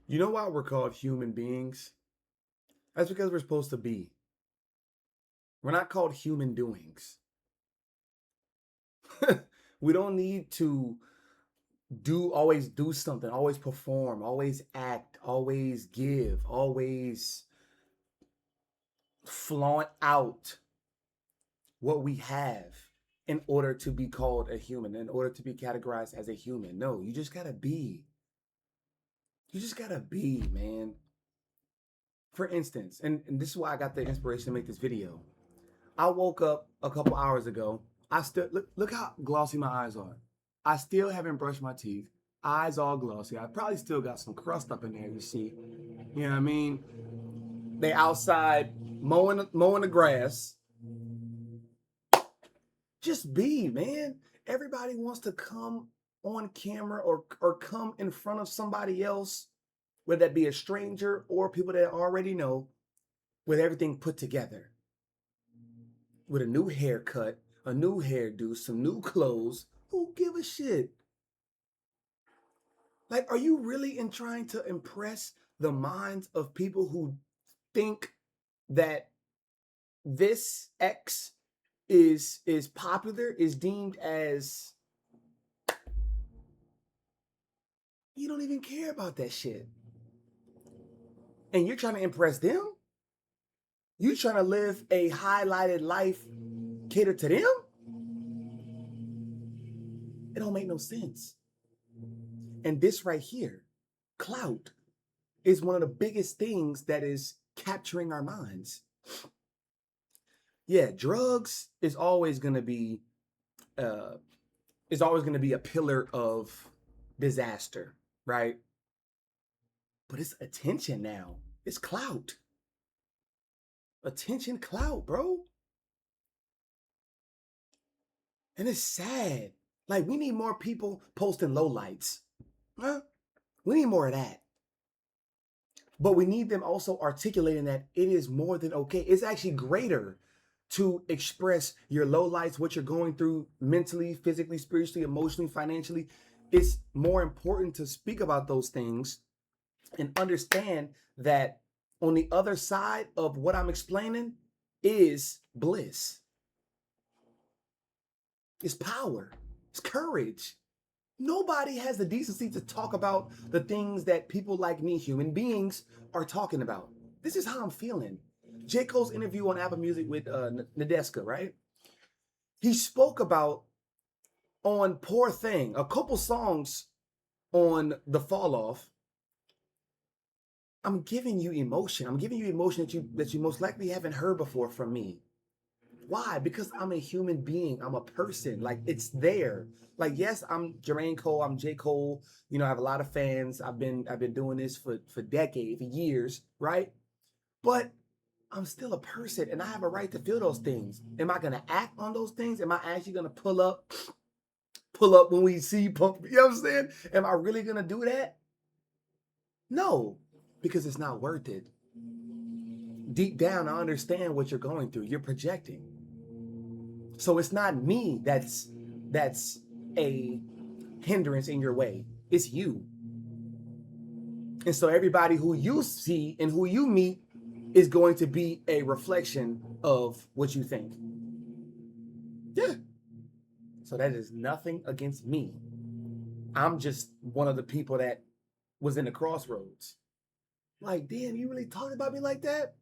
You know why we're called human beings? That's because we're supposed to be. We're not called human doings. We don't need to always do something, always perform, always act, always give, always flaunt out what we have in order to be called a human, in order to be categorized as a human. No, you just gotta be. You just gotta be, man. For instance, and this is why I got the inspiration to make this video. I woke up a couple hours ago. I still look how glossy my eyes are. I still haven't brushed my teeth. Eyes all glossy. I probably still got some crust up in there, you see. You know what I mean? They outside mowing the grass. Just be, man. Everybody wants to come on camera or come in front of somebody else, whether that be a stranger or people that already know, with everything put together. With a new haircut, a new hairdo, some new clothes. Who give a shit? Like, are you really in trying to impress the minds of people who think that this X is popular, is deemed as, you don't even care about that shit. And you're trying to impress them? You trying to live a highlighted life catered to them? It don't make no sense. And this right here, clout, is one of the biggest things that is capturing our minds. Yeah, drugs is always going to be a pillar of disaster, right? But it's attention now. It's clout. Attention, clout, bro. And it's sad. Like, we need more people posting lowlights. Huh? We need more of that. But we need them also articulating that it is more than okay. It's actually greater to express your lowlights, what you're going through mentally, physically, spiritually, emotionally, financially. It's more important to speak about those things and understand that on the other side of what I'm explaining is bliss. It's power. It's courage. Nobody has the decency to talk about the things that people like me, human beings, are talking about. This is how I'm feeling. J. Cole's interview on Apple Music with Nadeska, right? He spoke about on Poor Thing, a couple songs on the Fall Off. I'm giving you emotion. I'm giving you emotion that you most likely haven't heard before from me. Why? Because I'm a human being. I'm a person. Like, it's there. Like, yes, I'm Jermaine Cole. I'm J. Cole. You know, I have a lot of fans. I've been doing this for decades, for years, right? But I'm still a person and I have a right to feel those things. Am I gonna act on those things? Am I actually gonna pull up when we see pump? You know what I'm saying? Am I really gonna do that? No, because it's not worth it. Deep down, I understand what you're going through. You're projecting. So it's not me that's a hindrance in your way. It's you. And so everybody who you see and who you meet is going to be a reflection of what you think. Yeah. So that is nothing against me. I'm just one of the people that was in the crossroads. Like, damn, you really talking about me like that?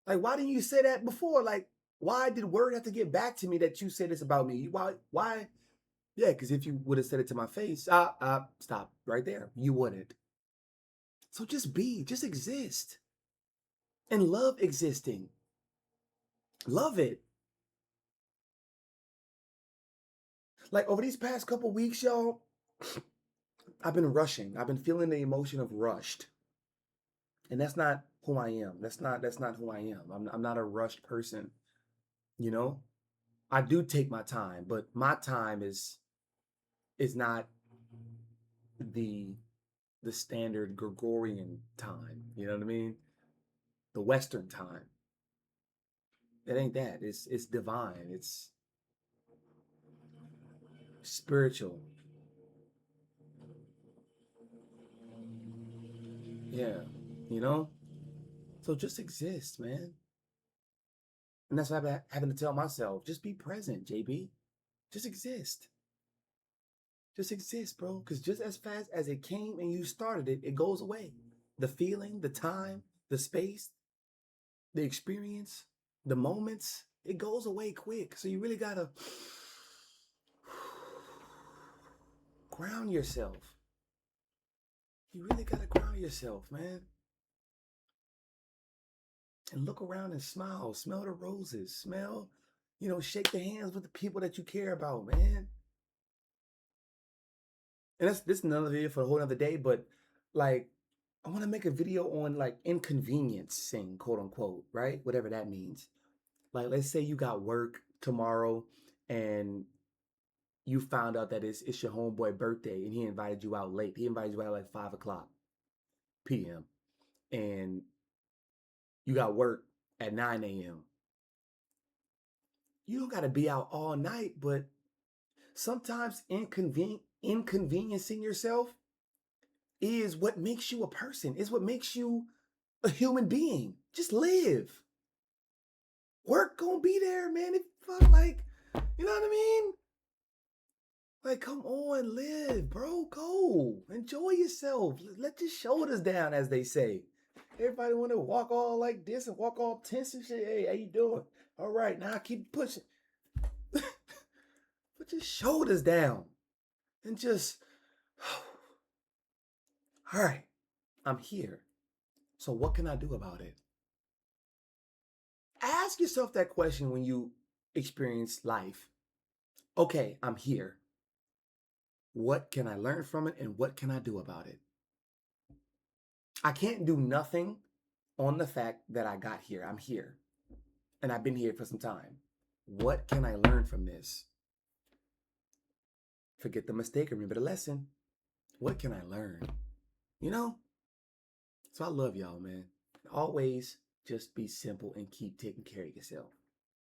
Like, why didn't you say that before? Like, why did word have to get back to me that you said this about me? Why? Yeah, because if you would have said it to my face, stop right there. You wouldn't. So just exist. And love existing. Love it. Like, over these past couple weeks, y'all, I've been rushing. I've been feeling the emotion of rushed. And that's not who I am. That's not who I am. I'm not a rushed person, you know? I do take my time, but my time is not the standard Gregorian time. You know what I mean? The Western time. It ain't that. It's divine. It's spiritual. Yeah, you know? So just exist, man. And that's what I'm having to tell myself. Just be present, JB. Just exist. Just exist, bro. Because just as fast as it came and you started it, it goes away. The feeling, the time, the space, the experience, the moments, it goes away quick. So you really gotta ground yourself. You really gotta ground yourself, man. And look around and smile. Smell the roses. Smell, shake the hands with the people that you care about, man. And this is another video for a whole other day, but like I want to make a video on like inconveniencing, quote unquote, right? Whatever that means. Like, let's say you got work tomorrow and you found out that it's your homeboy birthday and he invited you out late. He invited you out like 5 o'clock p.m. and you got work at 9 a.m. You don't got to be out all night, but sometimes inconveniencing yourself is what makes you a person, is what makes you a human being. Just live. Work gonna be there, man. If like, you know what I mean? Like, come on, live, bro. Go. Enjoy yourself. Let your shoulders down, as they say. Everybody want to walk all like this and walk all tense and shit. Hey, how you doing? All right, now keep pushing. Put your shoulders down and just, all right, I'm here. So what can I do about it? Ask yourself that question when you experience life. Okay, I'm here. What can I learn from it and what can I do about it? I can't do nothing on the fact that I got here. I'm here. And I've been here for some time. What can I learn from this? Forget the mistake, remember the lesson. What can I learn? So I love y'all, man. Always just be simple and keep taking care of yourself.